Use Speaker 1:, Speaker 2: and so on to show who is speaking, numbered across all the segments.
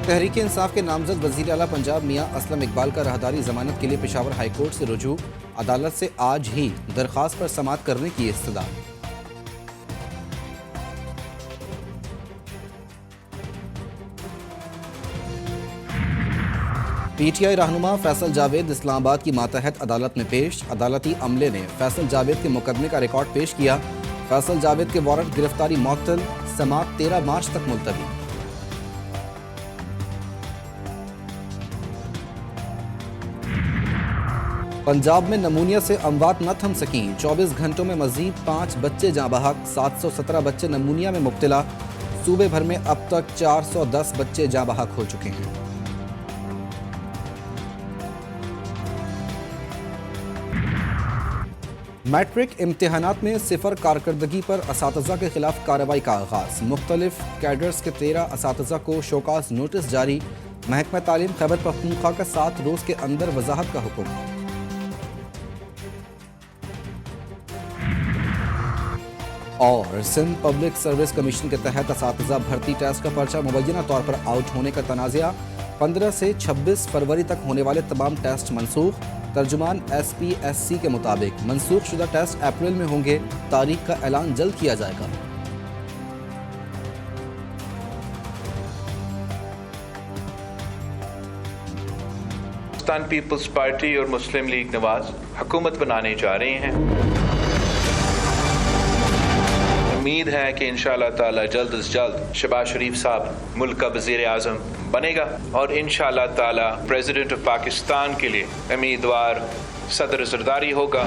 Speaker 1: تحریک انصاف کے نامزد وزیر اعلیٰ پنجاب میاں اسلم اقبال کا راہداری ضمانت کے لیے پشاور ہائی کورٹ سے رجوع، عدالت سے آج ہی درخواست پر سماعت کرنے کی استدعا۔ پی ٹی آئی رہنما فیصل جاوید اسلام آباد کی ماتحت عدالت میں پیش، عدالتی عملے نے فیصل جاوید کے مقدمے کا ریکارڈ پیش کیا۔ فیصل جاوید کے وارنٹ گرفتاری معطل، سماعت 13 مارچ تک ملتوی۔ پنجاب میں نمونیا سے اموات نہ تھم سکیں، 24 گھنٹوں میں مزید 5 بچے جاں بحق، 717 بچے نمونیا میں مبتلا۔ صوبے بھر میں اب تک 410 بچے جاں بحق ہو چکے ہیں۔ میٹرک امتحانات میں صفر کارکردگی پر اساتذہ کے خلاف کارروائی کا آغاز، مختلف کیڈرز کے 13 اساتذہ کو شوکاز نوٹس جاری۔ محکمہ تعلیم خیبر پختونخوا کا 7 روز کے اندر وضاحت کا حکم۔ اور سندھ پبلک سروس کمیشن کے تحت اساتذہ بھرتی ٹیسٹ کا پرچہ مبینہ طور پر آؤٹ ہونے کا تنازعہ، 15 سے 26 فروری تک ہونے والے تمام ٹیسٹ منسوخ۔ ترجمان ایس پی ایس سی کے مطابق منسوخ شدہ ٹیسٹ اپریل میں ہوں گے، تاریخ کا اعلان جلد کیا جائے گا۔
Speaker 2: پاکستان پیپلز پارٹی اور مسلم لیگ نواز حکومت بنانے جا رہے ہیں۔ امید ہے کہ انشاءاللہ تعالی جلد از جلد شہباز شریف صاحب ملک کا وزیر اعظم بنے گا اور انشاءاللہ تعالی پریزیڈنٹ آف پاکستان کے لیے امیدوار صدر زرداری ہوگا۔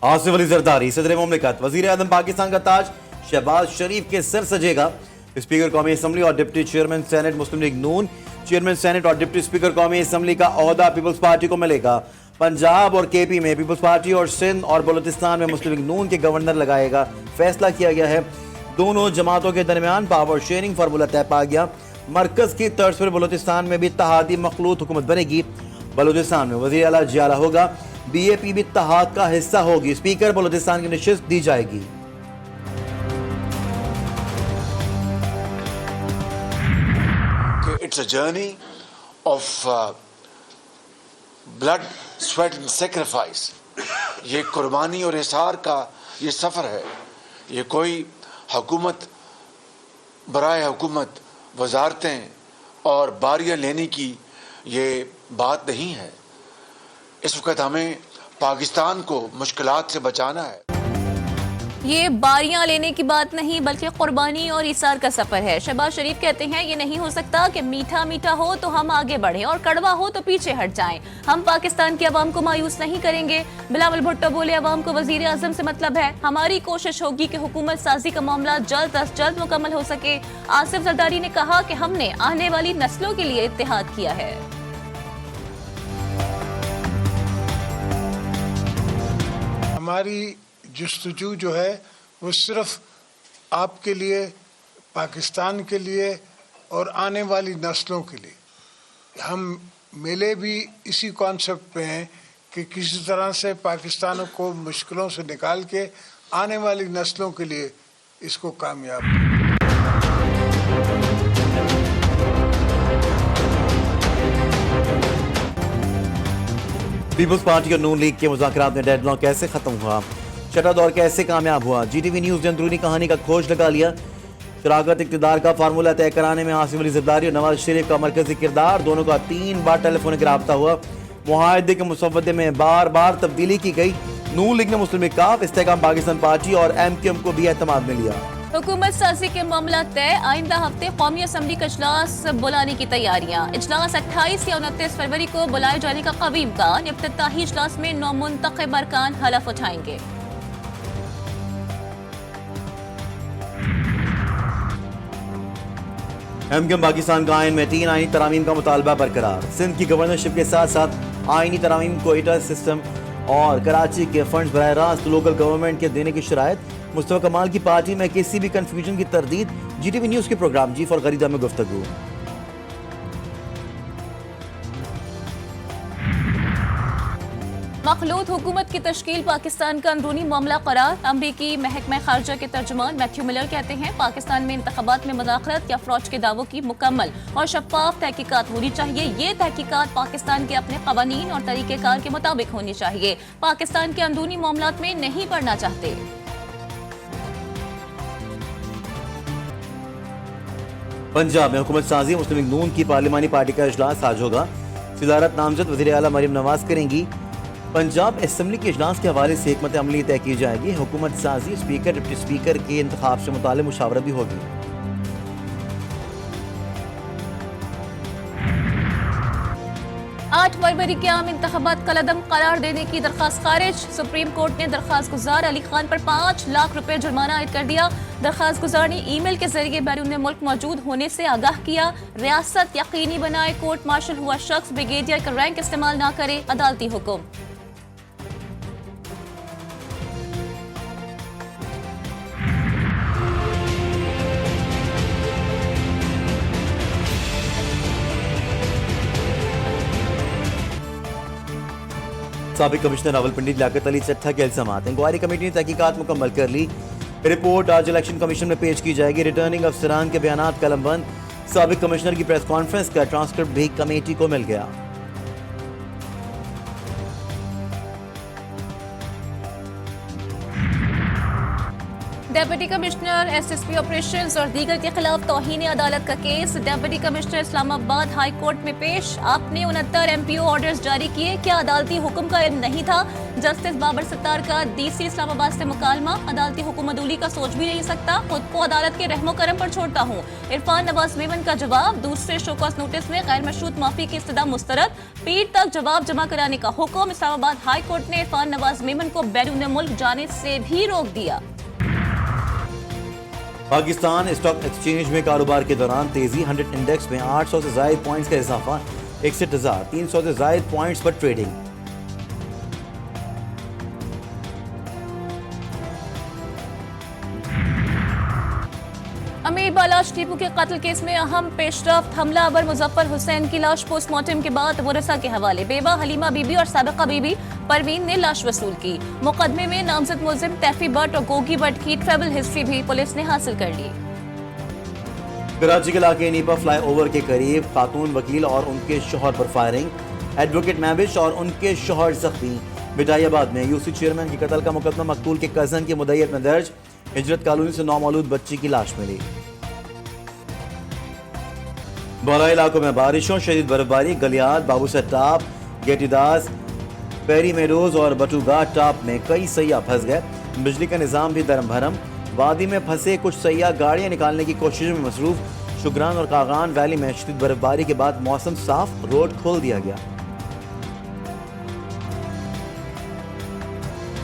Speaker 3: آصف علی زرداری صدر مملکت، وزیر اعظم پاکستان کا تاج شہباز شریف کے سر سجے گا۔ اسپیکر قومی اسمبلی اور ڈپٹی چیئرمین سینٹ مسلم لیگ نون، چیئرمین سینٹ اور ڈپٹی اسپیکر قومی اسمبلی کا عہدہ پیپلز پارٹی کو ملے گا۔ پنجاب اور کے پی میں پیپلز پارٹی اور سندھ اور بلوچستان میں مسلم لیگ نون کے گورنر لگائے گا۔ فیصلہ کیا گیا ہے دونوں جماعتوں کے درمیان پاور شیئرنگ فارمولہ طے پا گیا۔ مرکز کی طرز پر بلوچستان میں بھی اتحادی مخلوط حکومت بنے گی۔ بلوچستان میں وزیر اعلیٰ جیالہ ہوگا، بی اے پی بھی اتحاد کا حصہ ہوگی۔ اسپیکر بلوچستان کی نشست دی جائے گی۔
Speaker 4: It's a journey of blood, sweat and sacrifice. یہ قربانی اور احسار کا یہ سفر ہے۔ یہ کوئی حکومت برائے حکومت وزارتیں اور باریاں لینے کی یہ بات نہیں ہے۔ اس وقت ہمیں پاکستان کو مشکلات سے بچانا ہے۔
Speaker 5: یہ باریاں لینے کی بات نہیں بلکہ قربانی اور ایثار کا سفر ہے۔ شہباز شریف کہتے ہیں یہ نہیں ہو سکتا کہ میٹھا میٹھا ہو تو ہم آگے بڑھیں اور کڑوا ہو تو پیچھے ہٹ جائیں۔ ہم پاکستان کی عوام کو مایوس نہیں کریں گے۔ بلاول بھٹو بولے عوام کو وزیر اعظم سے مطلب ہے، ہماری کوشش ہوگی کہ حکومت سازی کا معاملہ جلد از جلد مکمل ہو سکے۔ آصف زرداری نے کہا کہ ہم نے آنے والی نسلوں کے لیے اتحاد کیا ہے۔
Speaker 6: ہماری جستجو جو ہے وہ صرف آپ کے لیے، پاکستان کے لیے اور آنے والی نسلوں کے لیے۔ ہم ملے بھی اسی کانسیپٹ پہ ہیں کہ کسی طرح سے پاکستان کو مشکلوں سے نکال کے آنے والی نسلوں کے لیے اس کو کامیاب کریں۔
Speaker 3: پیپلز پارٹی اور نون لیگ کے مذاکرات میں ڈیڈ لاک کیسے ختم ہوا؟ چھٹا دور کیسے کامیاب ہوا؟ جی ٹی وی نیوز نے اندرونی کہانی کا کھوج لگا لیا۔ شراکت اقتدار کا فارمولہ طے کرانے میں آصف علی زرداری اور نواز شریف کا مرکزی کردار، دونوں کا 3 بار ٹیلی فونک رابطہ ہوا۔ معاہدے کے مسودے میں بار بار تبدیلی کی گئی۔ نون لیگ نے مسلم لیگ کاف، استحکام پاکستان پارٹی اور ایم کیو ایم کو بھی اعتماد میں لیا۔
Speaker 5: حکومت سازی کے معاملہ طے، آئندہ ہفتے قومی اسمبلی کا اجلاس بلانے کی تیاریاں۔ اجلاس 28 یا 29 فروری کو بلائے جانے کا قوی امکان۔ افتتاحی اجلاس میں 9 منتخب ارکان حلف اٹھائیں گے۔
Speaker 3: ایم کیو ایم پاکستان کا آئین میں 3 آئینی ترامیم کا مطالبہ برقرار۔ سندھ کی گورنرشپ کے ساتھ ساتھ آئینی ترامیم کو ایٹا سسٹم اور کراچی کے فنڈز براہ راست لوکل گورنمنٹ کے دینے کی شرائط۔ مصطفیٰ کمال کی پارٹی میں کسی بھی کنفیوژن کی تردید۔ جی ٹی وی نیوز کے پروگرام جی فار غریدہ میں گفتگو۔
Speaker 5: मखलूत हुकूमत की तश्कील पाकिस्तान का अंदरूनी मामला करार। अमरीकी महकमा खारजा के तर्जुमान मैथ्यू मिलर कहते हैं पाकिस्तान में इंतखाबात में मुदाखलत या फ्रॉड के दावों की मुकम्मल और शफाफ तहकीकात होनी चाहिए। ये तहकीकात पाकिस्तान के अपने कवानीन और तरीक़ेकार के मुताबिक होनी चाहिए। पाकिस्तान के अंदरूनी मामलात में नहीं पड़ना चाहते।
Speaker 3: पंजाब में हुकूमत साजी मुस्लिम लीग नून की पार्लिमानी पार्टी का इजलास आज होगा। सदारत नामजद वज़ीर आला मरीम नवाज करेंगी। पंजाब असम्बली के इजलास के हवाले से हिकमत अमली तय की जाएगी। हुकूमत साजी स्पीकर डिप्टी स्पीकर के इंतखाब से मुताल्लिक़ मुशावरत भी होगी।
Speaker 5: 8 फरवरी के आम इंतखाबात कलअदम करार देने की दरख्वास्त खारिज। सुप्रीम कोर्ट ने दरख्वास्त गुजार अली खान पर 5 लाख रुपए जुर्माना आयद कर दिया। दरख्वास्त गुजार ने ईमेल के जरिए बैरून मुल्क मौजूद होने से आगाह किया। रियासत यकीनी बनाए कोर्ट मार्शल हुआ शख्स ब्रिगेडियर का रैंक इस्तेमाल न करे, अदालती हुक्म।
Speaker 3: साबिक कमिश्नर रावलपिंडी लियाकत अली चट्ठा के इल्जामात। इंक्वायरी कमेटी ने तहकीकात मुकम्मल कर ली। रिपोर्ट आज इलेक्शन कमीशन में पेश की जाएगी। रिटर्निंग अफसरान के बयानात कलमबंद। साबिक कमिश्नर की प्रेस कॉन्फ्रेंस का ट्रांसक्रिप्ट भी कमेटी को मिल गया।
Speaker 5: डेप्यूटी कमिश्नर एसएसपी ऑपरेशंस और दीगर के खिलाफ तौहीन अदालत का case. Deputy commissioner Islamabad high court में पेश। आपने 69 एमपीओ ऑर्डर्स जारी किए, क्या अदालती हुक्म का इल्म नहीं था? जस्टिस बाबर सत्तार का डीसी इस्लामाबाद से मुकालमा। अदालती हुक्म अदूली का सोच भी नहीं सकता, खुद को अदालत के रहमो करम पर छोड़ता हूँ। इरफान नवाज मेमन का जवाब। दूसरे शोकॉस नोटिस में गैर मशरूत माफी की इस्तदा मुस्तरद। पीर तक जवाब जमा कराने का हुक्म। इस्लामाबाद हाई कोर्ट ने इरफान नवाज मेमन को बैरून मुल्क जाने से भी रोक दिया।
Speaker 3: पाकिस्तान स्टॉक एक्सचेंज में कारोबार के दौरान तेजी। 100 इंडेक्स में 800 से ज़ायद पॉइंट्स का इजाफा। 61,300 से ज़ायद पॉइंट्स पर ट्रेडिंग।
Speaker 5: अमीर बालाश टीपू के कत्ल केस में अहम पेशरफ्त। हमलावर मुजफ्फर हुसैन की लाश पोस्टमार्टम के बाद वरसा के हवाले। बेवा हलीमा बीबी और साबिका बीबी परवीन ने लाश वसूल की। मुकदमे में नामजद मुलजिम तैफी भट्ट और गोगी भट्ट की ट्रैवल हिस्ट्री भी पुलिस ने हासिल कर ली।
Speaker 3: कराची के इलाके नीपा फ्लाई ओवर के करीब खातून वकील और उनके शोहर पर फायरिंग। एडवोकेट महविश और उनके शोहर जख्मी। बिटाईबाद में यूसी चेयरमैन के कत्ल का मुकदमा मकतूल के कजन की मुद्दईयत में दर्ज। हिजरत कॉलोनी से नौमौलूद बच्ची की लाश मिली। बाला इलाकों में बारिशों शदीद बर्फबारी। गलियात, बाबूसर टाप, गेटीदास, पेरी मेडोज और बटूगा टाप में कई सैयाह फंस गए। बिजली का निजाम भी दरम भरम। वादी में फंसे कुछ सैयाह गाड़ियां निकालने की कोशिश में मसरूफ। शुगरान और कागान वैली में शदीद बर्फबारी के बाद मौसम साफ, रोड खोल दिया गया।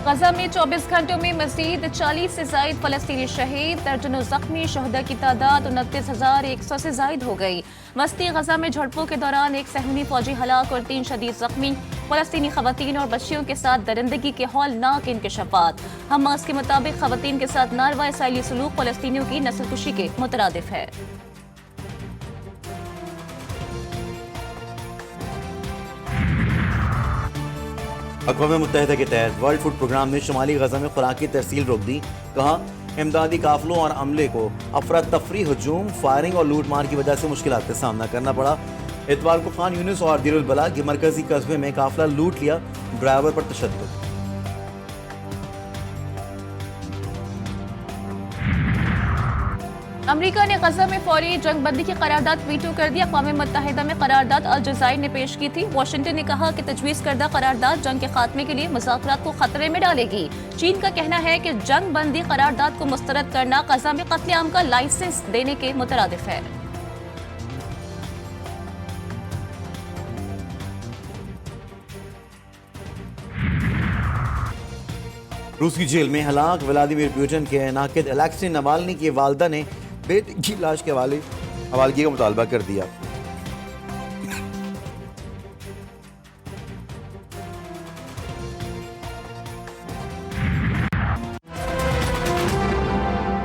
Speaker 5: गजा में 24 घंटों में मजीद 40 से जायद फलस्तीनी शहीद। दर्जनों जख्मी। शहदा की तादाद 29,100 से जायद हो गई। वस्ती गजा में झड़पों के दौरान एक सहूनी फौजी हलाक और 3 शदीद जख्मी। फलस्तीनी खवातीन और बच्चियों के साथ दरिंदगी के हौलनाक इंकशाफात। हमास के मुताबिक खवातीन के साथ नारवा इसराइली सलूक फलस्तीनियों की नस्लकुशी के मुतरादिफ है।
Speaker 3: अक़वाम मुत्तहिदा के तहत वर्ल्ड फूड प्रोग्राम ने शुमाली गजा में खुराकी तरसील रोक दी। कहा इमदादी काफिलों और अमले को अफरा तफरी, हजूम, फायरिंग और लूट मार की वजह से मुश्किलात का सामना करना पड़ा। इतवार को खान यूनिस और दीरुल बला के मरकजी कस्बे में काफिला लूट लिया। ड्राइवर पर तशद्दुद।
Speaker 5: अमेरिका ने गजा में फौरी जंगबंदी की करारदाद वीटो कर दी। अक़वाम मुत्तहिदा में करारदाद अल-जज़ाइर ने पेश की थी। वाशिंगटन ने कहा कि तजवीज़ करदा करारदाद जंग के खात्मे के लिए मुज़ाकरात को खतरे में डालेगी। चीन का कहना है कि जंग बंदी करारदाद को मुस्तरद करना गजा में कत्लेआम का लाइसेंस देने के मुतरादिफ है।
Speaker 3: रूस की जेल में हलाक व्लादिमीर पुतिन के नाकिद अलेक्सी नवाल्नी की वालदा ने बेटी की लाश के हवालगी का मुतालबा कर दिया।